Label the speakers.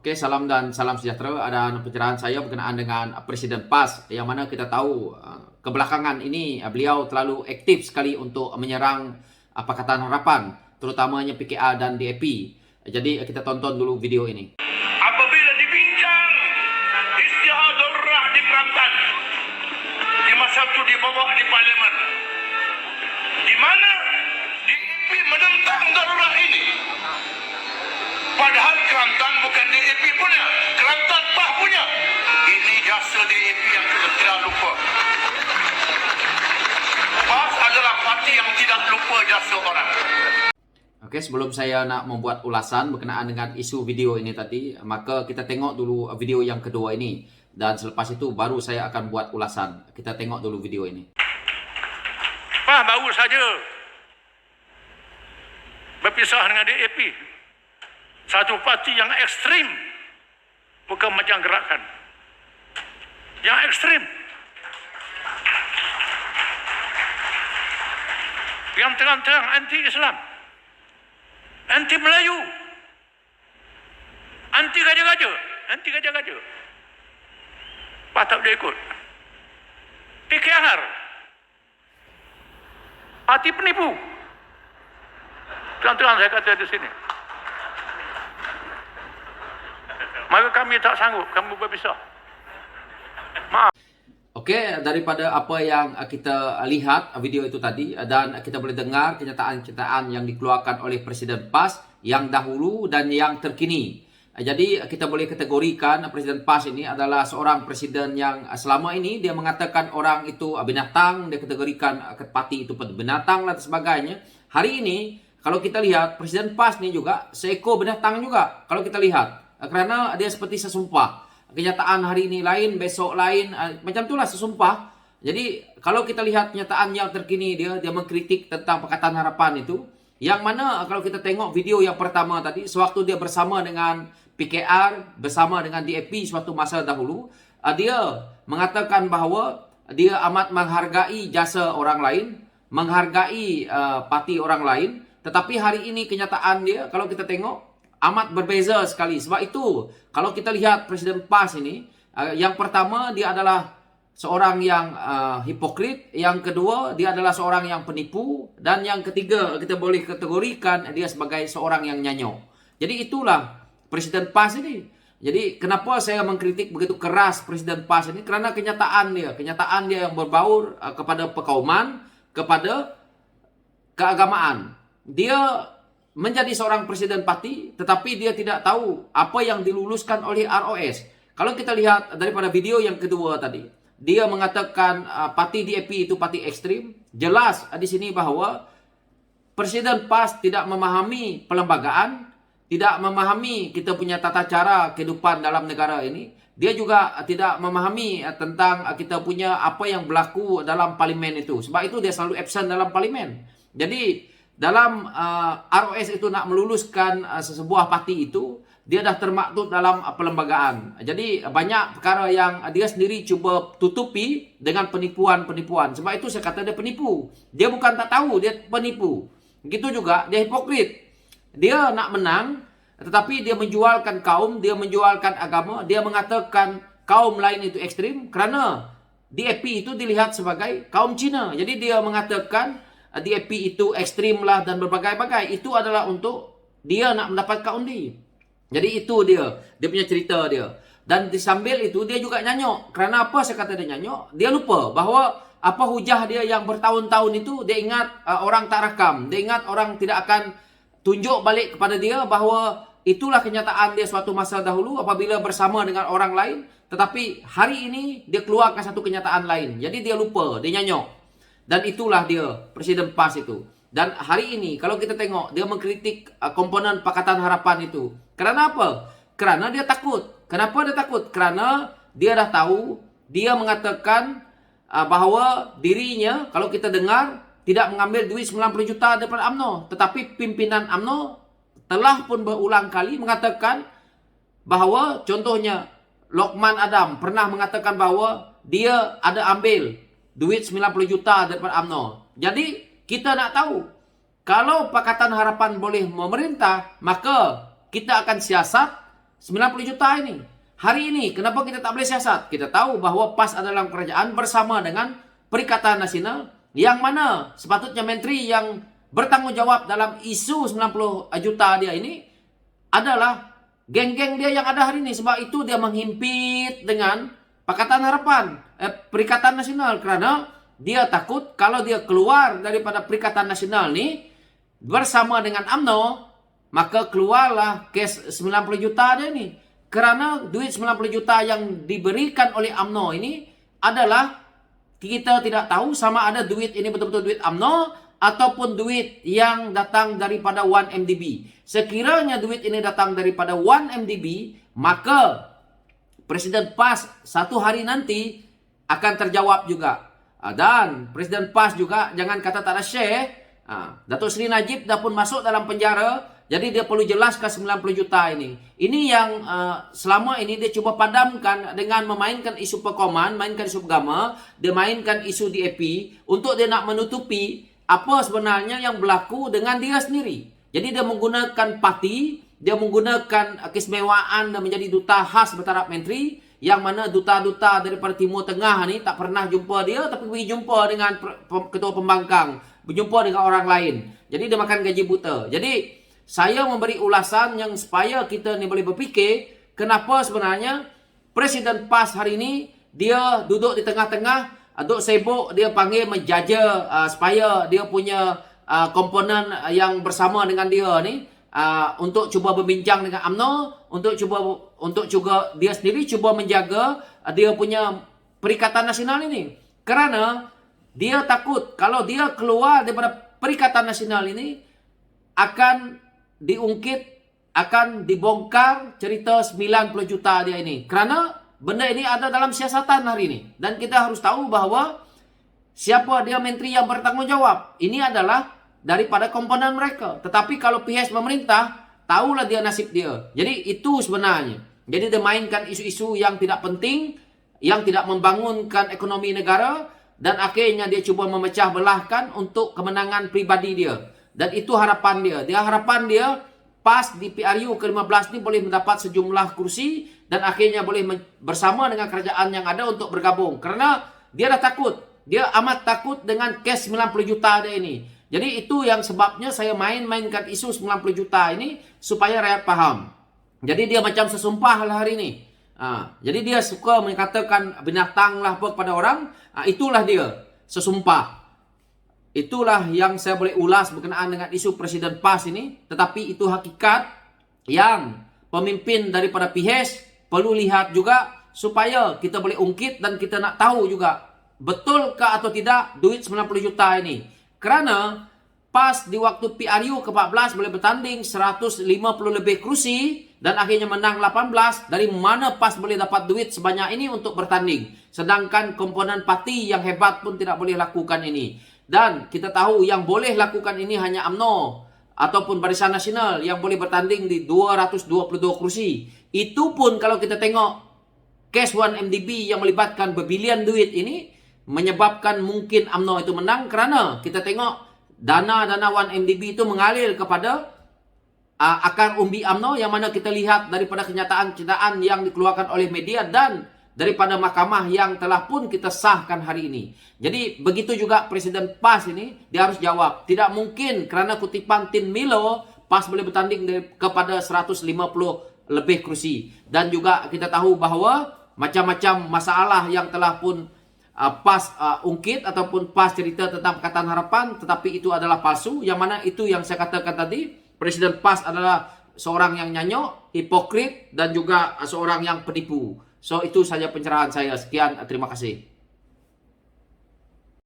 Speaker 1: Oke, salam dan salam sejahtera. Ada pencerahan saya berkenaan dengan Presiden PAS yang mana kita tahu kebelakangan ini beliau terlalu aktif sekali untuk menyerang Pakatan Harapan, terutamanya PKR dan DAP. Jadi kita tonton dulu video ini.
Speaker 2: Apabila dibincang istilah darurat di Kelantan, di masa itu dibawa di Parlimen, di mana DAP menentang darurat ini. Padahal Kelantan bukan DAP punya, Kelantan PAS punya. Ini jasa DAP yang tidak lupa. PAS adalah parti yang tidak lupa jasa orang.
Speaker 1: Oke, sebelum saya nak membuat ulasan berkenaan dengan isu video ini tadi, maka kita tengok dulu video yang kedua ini. Dan selepas itu baru saya akan buat ulasan. Kita tengok dulu video ini.
Speaker 2: PAS baru saja berpisah dengan DAP. Satu parti yang ekstrim, bukan macam gerakan. Yang ekstrim. Yang terang-terang anti-Islam. Anti Melayu. Anti raja-raja. Anti raja-raja. PAS tak boleh ikut. PKR. Parti penipu. Terang-terang saya kata di sini. Maka kami tak sanggup, kami berpisah. Maaf.
Speaker 1: Oke, daripada apa yang kita lihat video itu tadi dan kita boleh dengar kenyataan-kenyataan yang dikeluarkan oleh Presiden PAS yang dahulu dan yang terkini. Jadi kita boleh kategorikan Presiden PAS ini adalah seorang presiden yang selama ini dia mengatakan orang itu binatang, dia kategorikan parti itu binatang dan sebagainya. Hari ini kalau kita lihat Presiden PAS ini juga seekor binatang juga kalau kita lihat. Kerana dia seperti sesumpah. Kenyataan hari ini lain, besok lain, macam itulah sesumpah. Jadi kalau kita lihat kenyataan yang terkini dia mengkritik tentang Pakatan Harapan itu, yang mana kalau kita tengok video yang pertama tadi, sewaktu dia bersama dengan PKR, bersama dengan DAP suatu masa dahulu, dia mengatakan bahawa dia amat menghargai jasa orang lain, menghargai parti orang lain. Tetapi hari ini kenyataan dia kalau kita tengok amat berbeza sekali. Sebab itu, kalau kita lihat Presiden PAS ini, yang pertama dia adalah seorang yang hipokrit, yang kedua dia adalah seorang yang penipu, dan yang ketiga kita boleh kategorikan dia sebagai seorang yang nyanyok. Jadi itulah Presiden PAS ini. Jadi kenapa saya mengkritik begitu keras Presiden PAS ini? Kerana kenyataan dia yang berbaur kepada perkauman, kepada keagamaan. Dia menjadi seorang presiden parti, tetapi dia tidak tahu apa yang diluluskan oleh ROS. Kalau kita lihat daripada video yang kedua tadi, dia mengatakan parti DAP itu parti ekstrim. Jelas di sini bahawa Presiden PAS tidak memahami perlembagaan, tidak memahami kita punya tata cara kehidupan dalam negara ini. Dia juga tidak memahami tentang kita punya apa yang berlaku dalam parlimen itu. Sebab itu dia selalu absen dalam parlimen. Jadi dalam ROS itu nak meluluskan sebuah parti itu, dia dah termaktub dalam perlembagaan. Jadi banyak perkara yang dia sendiri cuba tutupi dengan penipuan-penipuan. Sebab itu saya kata dia penipu. Dia bukan tak tahu, dia penipu. Begitu juga dia hipokrit. Dia nak menang, tetapi dia menjualkan kaum, dia menjualkan agama, dia mengatakan kaum lain itu ekstrim kerana DAP itu dilihat sebagai kaum Cina. Jadi dia mengatakan DAP itu ekstrim lah dan berbagai-bagai. Itu adalah untuk dia nak mendapatkan undi. Jadi itu dia punya cerita dia. Dan disambil itu dia juga nyanyok. Kerana apa saya kata dia nyanyok? Dia lupa bahawa apa hujah dia yang bertahun-tahun itu, dia ingat orang tak rakam. Dia ingat orang tidak akan tunjuk balik kepada dia bahawa itulah kenyataan dia suatu masa dahulu apabila bersama dengan orang lain. Tetapi hari ini dia keluarkan satu kenyataan lain. Jadi dia lupa, dia nyanyok. Dan itulah dia, Presiden PAS itu. Dan hari ini, kalau kita tengok, dia mengkritik komponen Pakatan Harapan itu. Kerana apa? Kerana dia takut. Kenapa dia takut? Kerana dia dah tahu, dia mengatakan bahawa dirinya, kalau kita dengar, tidak mengambil duit 90 juta daripada UMNO. Tetapi pimpinan UMNO telah pun berulang kali mengatakan bahawa, contohnya, Lokman Adam pernah mengatakan bahawa dia ada ambil duit 90 juta daripada UMNO. Jadi kita nak tahu, kalau Pakatan Harapan boleh memerintah, maka kita akan siasat 90 juta ini. Hari ini, kenapa kita tak boleh siasat? Kita tahu bahwa PAS adalah kerajaan bersama dengan Perikatan Nasional, yang mana sepatutnya menteri yang bertanggung jawab dalam isu 90 juta dia ini adalah geng-geng dia yang ada hari ini. Sebab itu dia menghimpit dengan Pakatan Harapan, Perikatan Nasional, kerana dia takut kalau dia keluar daripada Perikatan Nasional ni bersama dengan UMNO, maka keluarlah kes 90 juta dia ni. Kerana duit 90 juta yang diberikan oleh UMNO ini adalah, kita tidak tahu sama ada duit ini betul-betul duit UMNO ataupun duit yang datang daripada 1MDB. Sekiranya duit ini datang daripada 1MDB, maka Presiden PAS satu hari nanti akan terjawab juga. Dan Presiden PAS juga jangan kata tak ada share. Datuk Seri Najib dah pun masuk dalam penjara. Jadi dia perlu jelaskan 90 juta ini. Ini yang selama ini dia cuba padamkan dengan memainkan isu perkoman, mainkan isu agama, dia mainkan isu DAP untuk dia nak menutupi apa sebenarnya yang berlaku dengan dia sendiri. Jadi dia menggunakan parti, dia menggunakan keistimewaan dan menjadi duta khas bertaraf menteri, yang mana duta-duta daripada Timur Tengah ni tak pernah jumpa dia, tapi pergi jumpa dengan ketua pembangkang, berjumpa dengan orang lain. Jadi dia makan gaji buta. Jadi saya memberi ulasan yang supaya kita ni boleh berfikir kenapa sebenarnya Presiden PAS hari ini dia duduk di tengah-tengah, duk sibuk dia panggil menjaja supaya dia punya komponen yang bersama dengan dia ni untuk cuba berbincang dengan UMNO, untuk juga dia sendiri cuba menjaga dia punya Perikatan Nasional ini. Kerana dia takut kalau dia keluar daripada Perikatan Nasional ini akan diungkit, akan dibongkar cerita 90 juta dia ini. Kerana benda ini ada dalam siasatan hari ini. Dan kita harus tahu bahawa siapa dia menteri yang bertanggungjawab. Ini adalah daripada komponen mereka. Tetapi kalau pihak pemerintah, tahulah dia nasib dia. Jadi itu sebenarnya. Jadi dia mainkan isu-isu yang tidak penting, yang tidak membangunkan ekonomi negara, dan akhirnya dia cuba memecah belahkan untuk kemenangan pribadi dia. Dan itu harapan dia. Harapan dia PAS di PRU ke-15 ni boleh mendapat sejumlah kursi dan akhirnya boleh bersama dengan kerajaan yang ada untuk bergabung. Kerana dia dah takut. Dia amat takut dengan kes 90 juta dia ini. Jadi itu yang sebabnya saya mainkan isu 90 juta ini supaya rakyat faham. Jadi dia macam sesumpah lah hari ini. Jadi dia suka mengatakan binatang lah apa kepada orang. Itulah dia, sesumpah. Itulah yang saya boleh ulas berkenaan dengan isu Presiden PAS ini. Tetapi itu hakikat yang pemimpin daripada PIHES perlu lihat juga supaya kita boleh ungkit dan kita nak tahu juga betulkah atau tidak duit 90 juta ini. Kerana PAS di waktu PRU ke-14 boleh bertanding 150 lebih kursi dan akhirnya menang 18. Dari mana PAS boleh dapat duit sebanyak ini untuk bertanding? Sedangkan komponen parti yang hebat pun tidak boleh lakukan ini. Dan kita tahu yang boleh lakukan ini hanya UMNO ataupun Barisan Nasional yang boleh bertanding di 222 kursi. Itu pun kalau kita tengok kes 1MDB yang melibatkan berbilion duit ini, menyebabkan mungkin UMNO itu menang kerana kita tengok dana-dana 1MDB itu mengalir kepada akar umbi UMNO, yang mana kita lihat daripada kenyataan-kenyataan yang dikeluarkan oleh media dan daripada mahkamah yang telah pun kita sahkan hari ini. Jadi begitu juga Presiden PAS ini, dia harus jawab. Tidak mungkin kerana kutipan Tin Milo PAS boleh bertanding kepada 150 lebih kursi. Dan juga kita tahu bahawa macam-macam masalah yang telah pun PAS ungkit ataupun PAS cerita tentang Pakatan Harapan, tetapi itu adalah palsu. Yang mana itu yang saya katakan tadi, Presiden PAS adalah seorang yang nyanyok, hipokrit dan juga seorang yang penipu. So itu saja pencerahan saya. Sekian, terima kasih.